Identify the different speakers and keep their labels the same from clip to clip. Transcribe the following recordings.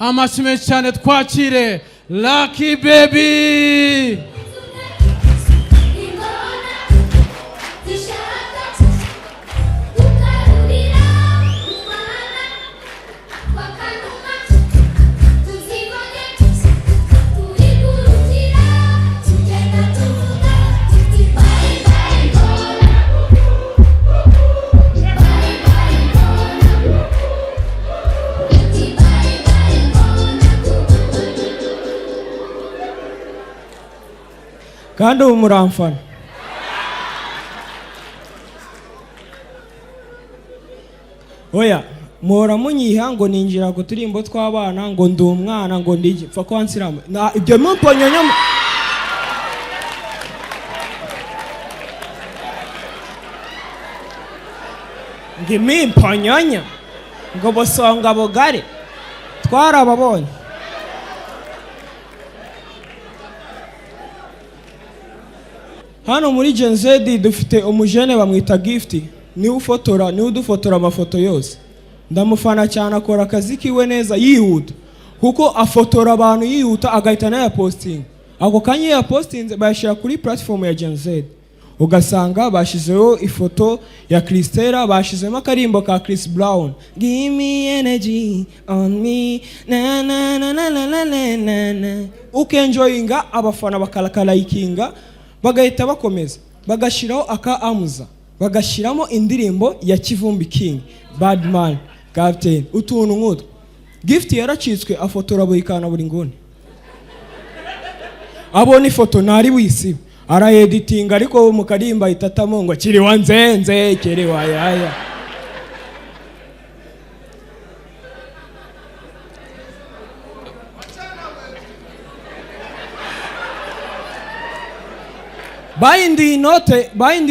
Speaker 1: amashime cyane twakire Lucky Baby.
Speaker 2: kandi umuramfana oya muhora munyiha ngo ninjira ku turimbo tw'abana ngo ndi umwana ngo ndigi pfa ko ansiramo na ibyo mumponyonya ngimimponyonya ngo bosonga bugari twarababonye. Hano muri Gen Z dufite umujene bamwita Gift, niwe udufotora amafoto yose. Ndamufana cyane, akora akazi kiwe neza yihuta, kuko afotora abantu yihuta agahita na ya posting. Ako kanya ya posting bayashira kuri platform ya Gen Z. Ugasanga bashizeho ifoto ya Kristera, bashizemo akarimbo ka Chris Brown, give me energy on me na na na na na na na. Ukenjoyinga abafana bakalakalayikinga, bagahita bakomeza bagashiraho aka amuza, bagashiramo indirimbo ya Kivumbi King, Badman, Captain, utuntu nk'utwo. Gift yaracitswe afotora buri kana buri ngone, abona ifoto ntari wisiba araeditinga, ariko mu karimba itatamo ngo kiri wanzenze kiri wayaya. Bayindi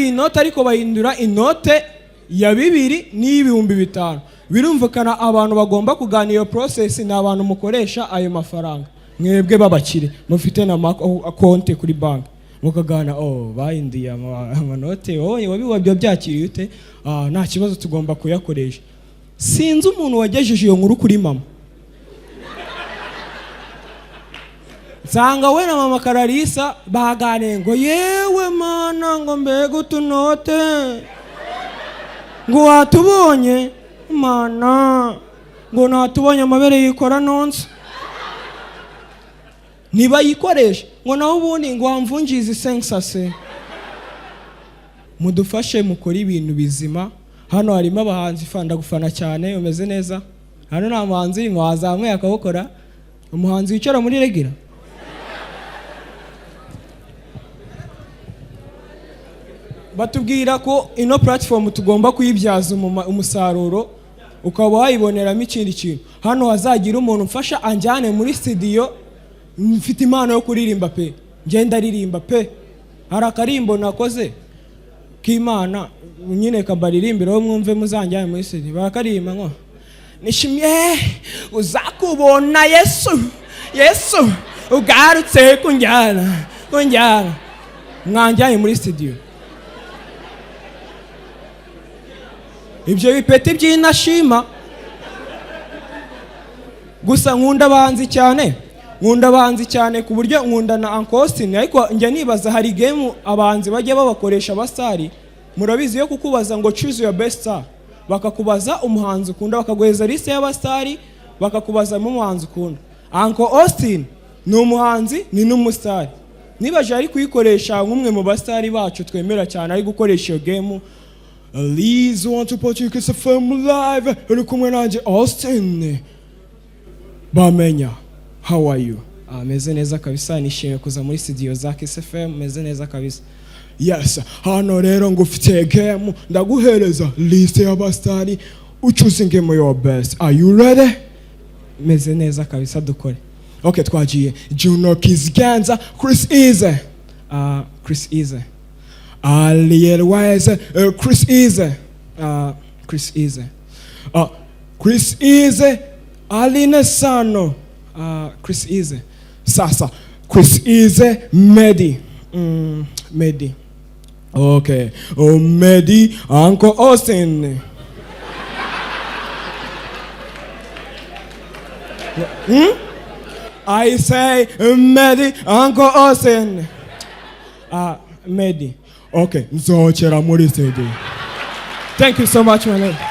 Speaker 2: inote ariko bahindura inote ya 2 n'ibihumbi 5. Birumvikana abantu bagomba kuganira iyo process na abantu mukoresha ayo mafaranga. Mwebwe babakire mufite na konti kuri bank, mukagana bayindi amanote wabiwabyo byakiriye ute, nta kibazo tugomba kuyakoresha. Sinzi umuntu wagejeje iyo nkuru kuri mama. Sanga we na mama Kararisa bagane ngo yewe mana ngo mbega utunote ngo watubonye mana ngo natubonye amabere yikora nonse niba yikoresha ngo naho ubundi ngo wamvunjize sensase. Mudufashe mukora ibintu bizima. Hano harimo abahanzi fanda gufana cyane, umeze neza. Hano nta muhanzi ngo wazamwe akabokora, umuhanzi wicara muri regira. Batubwira ko ino platform tugomba kuyibyaza umusaruro, ukaba wayiboneramo ikindi kintu. Hano hazagira umuntu mfasha anjyane muri studio, mfite impano yo kuririmba pe, ngenda ririmba pe. Hari akarimbo nakoze k'Imana nyine kabaririmbira wo mwumve muzanjyane muri studio, barakarimba ngo nishimye uzakubona Yesu ugarutse kunjyana mwanjyane muri studio. Ibyo bipeti by'inashima gusa nkunda abahanzi cyane ku buryo nkunda na Uncle Austin. Ariko njya nibaza, hari game abahanzi bajya babakoresha abasari, murabizi yo kukubaza ngo choose your best star, bakakubaza umuhanzi ukunda, bakaguheza liste y'abasari, bakakubaza mu muhanzi ukunda. Uncle Austin ni umuhanzi ni n'umustar, nibaje ari kuyikoresha nk'umwe mu basari bacu twemera cyane, ari gukoresha iyo game. Please want to put you kiss a film live. Uri kumwe nanje Austin. Bamenya, how are you? Meze neza kabisa, nishimiye kuza muri studio za Kiss FM, meze neza kabisa. Yes, hano rero ngufite game, ndaguhereza list y'abastari, uchoose game your best. Are you ready? Meze neza kabisa, dukore. Okay, twagiye. Juno Kizganza, Chris Easy. Chris Easy. Aliyelwise, Chris Easy. Chris Easy. Aline Sano. Chris Easy. Sasa. Chris Easy. Medi. Medi. Okay. Medi. Uncle Austin. I say Medi Uncle Austin. Medi. Okay, nzokera muri CD. Thank you so much, my name.